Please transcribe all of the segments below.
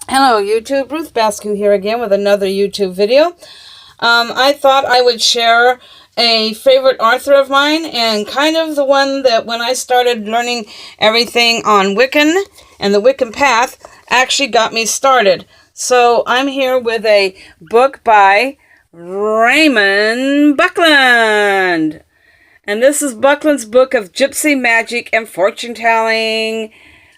Hello YouTube, Ruth Baskin here again with another YouTube video. I thought I would share a favorite author of mine and kind of the one that when I started learning everything on Wiccan and the Wiccan path actually got me started. So I'm here with a book by Raymond Buckland. And this is Buckland's book of gypsy magic and fortune telling,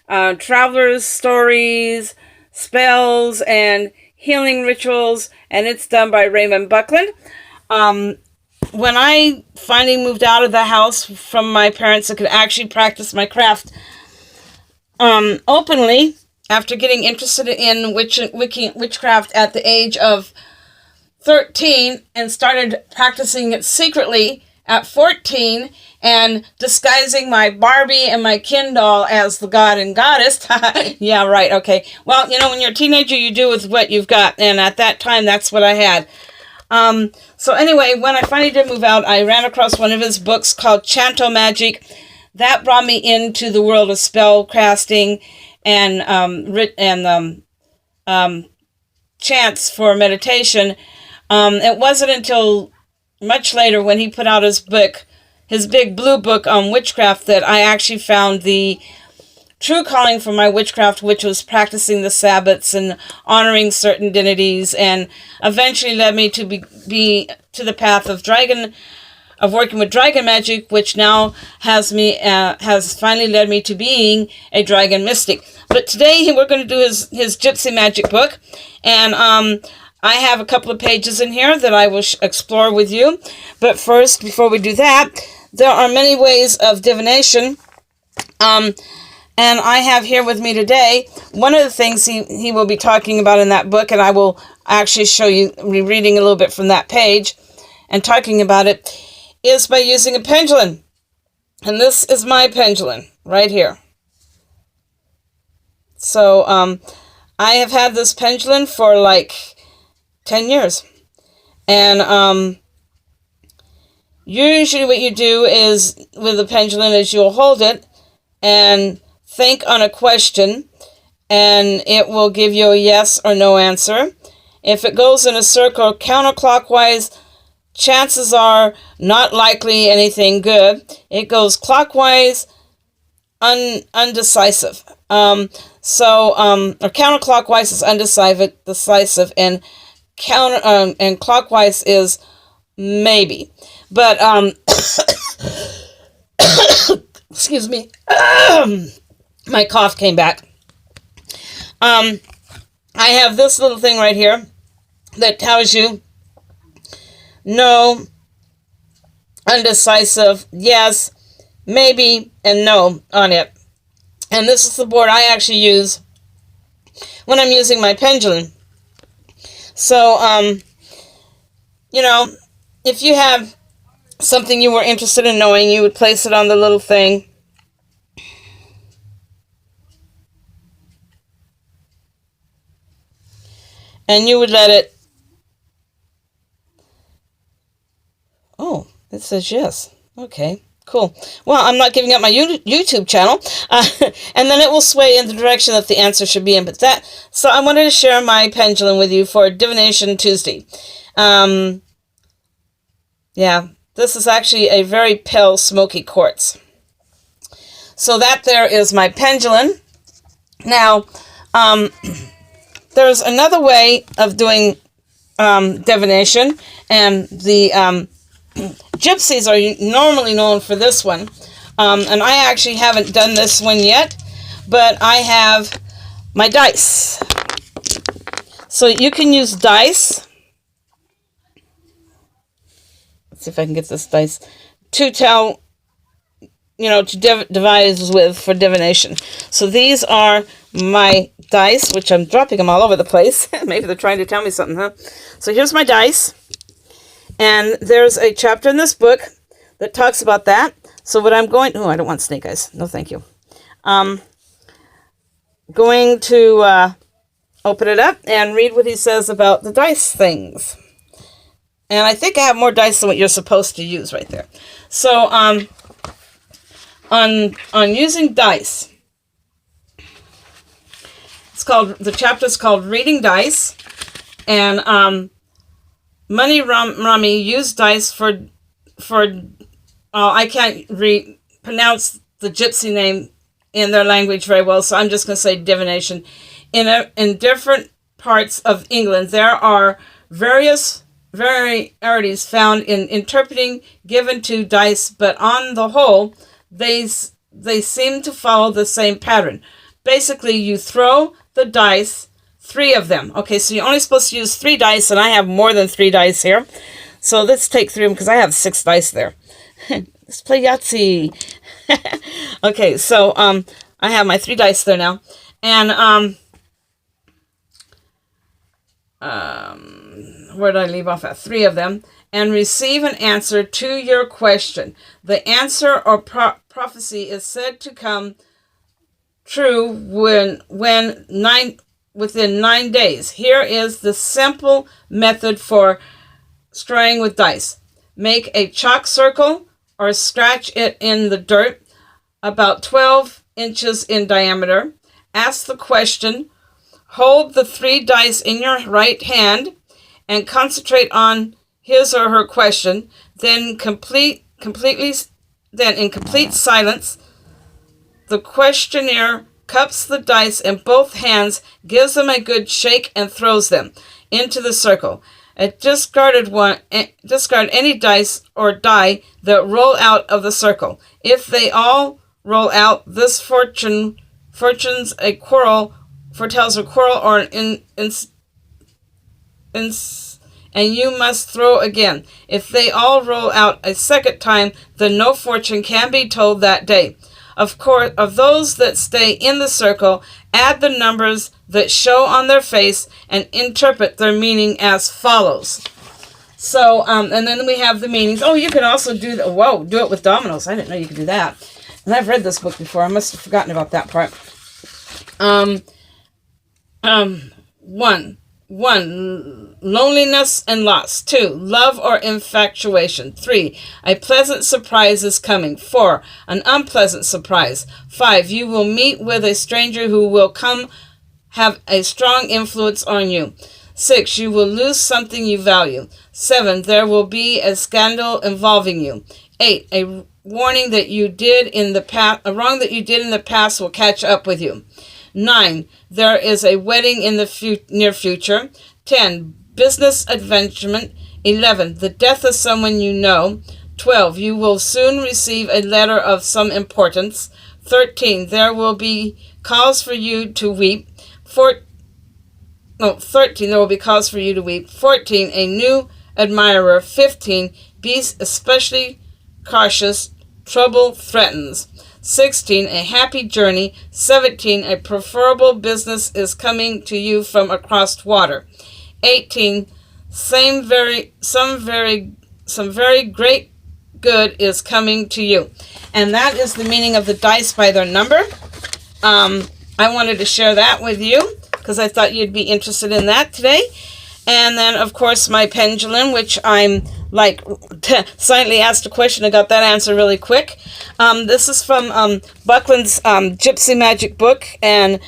travelers' stories, spells, and healing rituals, and it's done by Raymond Buckland. When I finally moved out of the house from my parents, I could actually practice my craft openly after getting interested in witchcraft at the age of 13 and started practicing it secretly at 14 and disguising my Barbie and my Ken doll as the god and goddess. Yeah, right, okay. Well, you know, when you're a teenager, you do with what you've got, and at that time, that's what I had. So anyway, when I finally did move out, I ran across one of his books called Chanto Magic. That brought me into the world of spell casting and chants for meditation. It wasn't until much later when he put out his book, his big blue book on witchcraft, that I actually found the true calling for my witchcraft, which was practicing the Sabbats and honoring certain deities, and eventually led me to be to the path of working with dragon magic, which now has finally led me to being a dragon mystic. But today we're going to do his gypsy magic book, and I have a couple of pages in here that I will explore with you. But first, before we do that, there are many ways of divination. And I have here with me today, one of the things he will be talking about in that book, and I will actually show you, reading a little bit from that page and talking about it, is by using a pendulum. And this is my pendulum right here. So I have had this pendulum for like 10 years. And usually what you do is, with a pendulum, is you'll hold it and think on a question, and it will give you a yes or no answer. If it goes in a circle counterclockwise, chances are not likely anything good. It goes clockwise, undecisive. Or counterclockwise is decisive, and and clockwise is maybe. But excuse me, my cough came back. I have this little thing right here that tells you no, undecisive, yes, maybe, and no on it. And this is the board I actually use when I'm using my pendulum. So, you know, if you have something you were interested in knowing, you would place it on the little thing. And you would let it... Oh, it says yes. Okay, cool. Well, I'm not giving up my YouTube channel. And then it will sway in the direction that the answer should be in. So I wanted to share my pendulum with you for Divination Tuesday. Yeah, this is actually a very pale, smoky quartz. So that there is my pendulum. Now, there's another way of doing divination, and the gypsies are normally known for this one. And I actually haven't done this one yet, but I have my dice. So you can use dice. Let's see if I can get this dice to tell, to devise with for divination. So these are my dice, which I'm dropping them all over the place. Maybe they're trying to tell me something, huh? So here's my dice. And there's a chapter in this book that talks about that. So what I'm going... Oh, I don't want snake eyes. No, thank you. Going to open it up and read what he says about the dice things. And I think I have more dice than what you're supposed to use right there. So, on using dice, The chapter's called Reading Dice. And Money Rami used dice for I can't pronounce the gypsy name in their language very well, so I'm just going to say divination. In different parts of England, there are various varieties found in interpreting given to dice, but on the whole, they seem to follow the same pattern. Basically, you throw the dice, 3 of them. Okay, so you're only supposed to use 3 dice, and I have more than 3 dice here. So let's take 3 of them, because I have 6 dice there. Let's play Yahtzee. Okay, so I have my 3 dice there now. And where did I leave off at? 3 of them. And receive an answer to your question. The answer or prophecy is said to come true within 9 days. Here is the simple method for straying with dice. Make a chalk circle or scratch it in the dirt about 12 inches in diameter. Ask the question. Hold the 3 dice in your right hand and concentrate on his or her question. Then in complete silence, the questioner cups the dice in both hands, gives them a good shake, and throws them into the circle. Discard any dice or die that roll out of the circle. If they all roll out, this foretells a quarrel or and you must throw again. If they all roll out a second time, then no fortune can be told that day. Of course, of those that stay in the circle, add the numbers that show on their face and interpret their meaning as follows. So, and then we have the meanings. Oh, you can also do it with dominoes. I didn't know you could do that. And I've read this book before. I must have forgotten about that part. 1. Loneliness and loss. 2. Love or infatuation. 3. A pleasant surprise is coming. 4. An unpleasant surprise. 5. You will meet with a stranger who will have a strong influence on you. 6. You will lose something you value. 7. There will be a scandal involving you. 8. A warning that you did in the past, a wrong that you did in the past will catch up with you. 9. There is a wedding in the near future. 10. Business advancement. 11. The death of someone you know. 12. You will soon receive a letter of some importance. 13. There will be cause for you to weep. 13. There will be cause for you to weep. 14. A new admirer. 15. Be especially cautious. Trouble threatens. 16. A happy journey. 17. A preferable business is coming to you from across water. 18. Some very great good is coming to you. And that is the meaning of the dice by their number. I wanted to share that with you because I thought you'd be interested in that today. And then, of course, my pendulum, which I'm silently asked a question. I got that answer really quick. This is from Buckland's Gypsy Magic book, and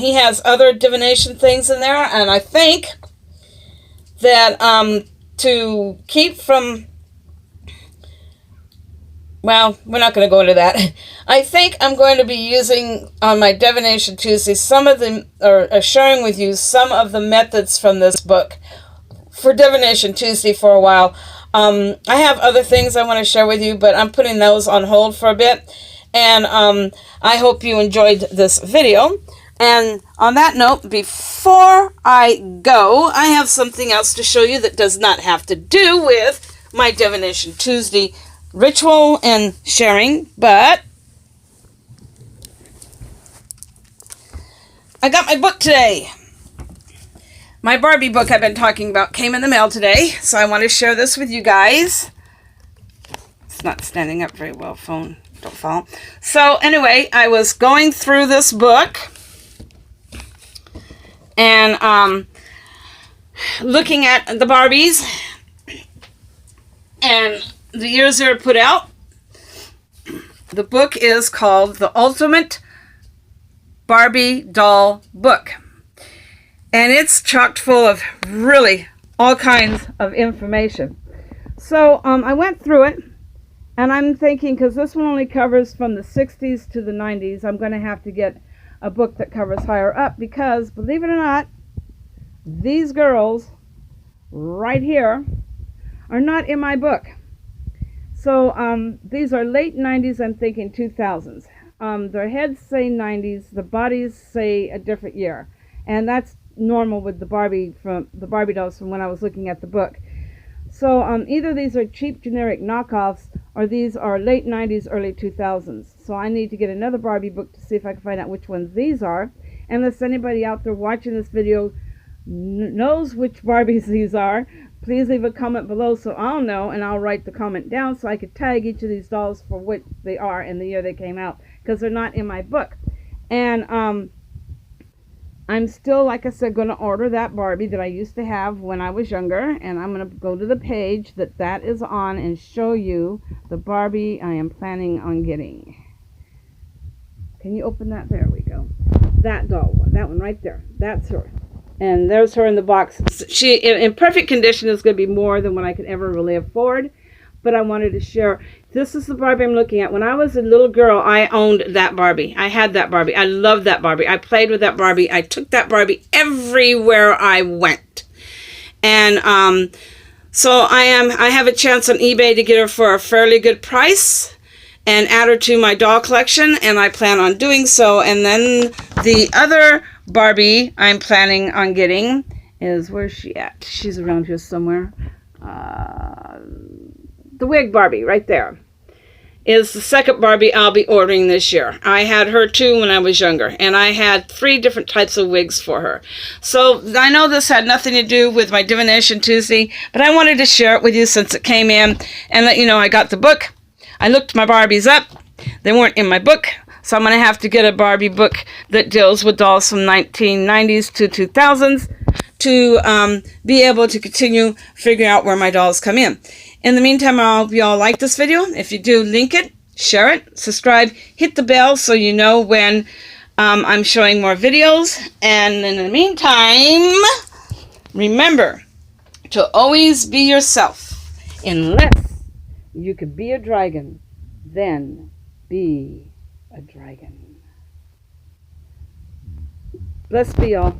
he has other divination things in there. And I think that to keep from... Well, we're not going to go into that. I think I'm going to be using on my Divination Tuesday sharing with you some of the methods from this book for Divination Tuesday for a while. I have other things I want to share with you, but I'm putting those on hold for a bit. And I hope you enjoyed this video. And on that note, before I go, I have something else to show you that does not have to do with my Divination Tuesday ritual and sharing, but I got my book today. My Barbie book I've been talking about came in the mail today, so I want to share this with you guys. It's not standing up very well, phone, don't fall. So anyway, I was going through this book and looking at the Barbies and the years they were put out. The book is called The Ultimate Barbie Doll Book And it's chocked full of really all kinds of information. So I went through it, and I'm thinking, because this one only covers from the 60s to the 90s, I'm going to have to get a book that covers higher up, because, believe it or not, these girls right here are not in my book. So these are late 90s, I'm thinking 2000s. Their heads say 90s, the bodies say a different year. And that's normal with the Barbie dolls from when I was looking at the book. So either these are cheap generic knockoffs, or these are late 90s, early 2000s. So I need to get another Barbie book to see if I can find out which ones these are. Unless anybody out there watching this video knows which Barbies these are, please leave a comment below so I'll know, and I'll write the comment down so I could tag each of these dolls for what they are and the year they came out, because they're not in my book. And I'm still, like I said, going to order that Barbie that I used to have when I was younger, and I'm going to go to the page that is on and show you the Barbie I am planning on getting. Can you open that? There we go. That doll one, that one right there, that's her. And there's her in the box. She, in perfect condition, is going to be more than what I could ever really afford. But I wanted to share. This is the Barbie I'm looking at. When I was a little girl, I owned that Barbie. I had that Barbie. I loved that Barbie. I played with that Barbie. I took that Barbie everywhere I went. And so I have a chance on eBay to get her for a fairly good price and add her to my doll collection. And I plan on doing so. And then the other Barbie I'm planning on getting is, where's she at? She's around here somewhere. The wig Barbie right there is the second Barbie I'll be ordering this year. I had her too when I was younger, and I had 3 different types of wigs for her. So I know this had nothing to do with my Divination Tuesday, but I wanted to share it with you since it came in and let you know I got the book. I looked my Barbies up. They weren't in my book. So I'm going to have to get a Barbie book that deals with dolls from 1990s to 2000s to be able to continue figuring out where my dolls come in. In the meantime, I hope you all like this video. If you do, link it, share it, subscribe, hit the bell so you know when I'm showing more videos. And in the meantime, remember to always be yourself. Unless you could be a dragon, then be a dragon. Blessed be all.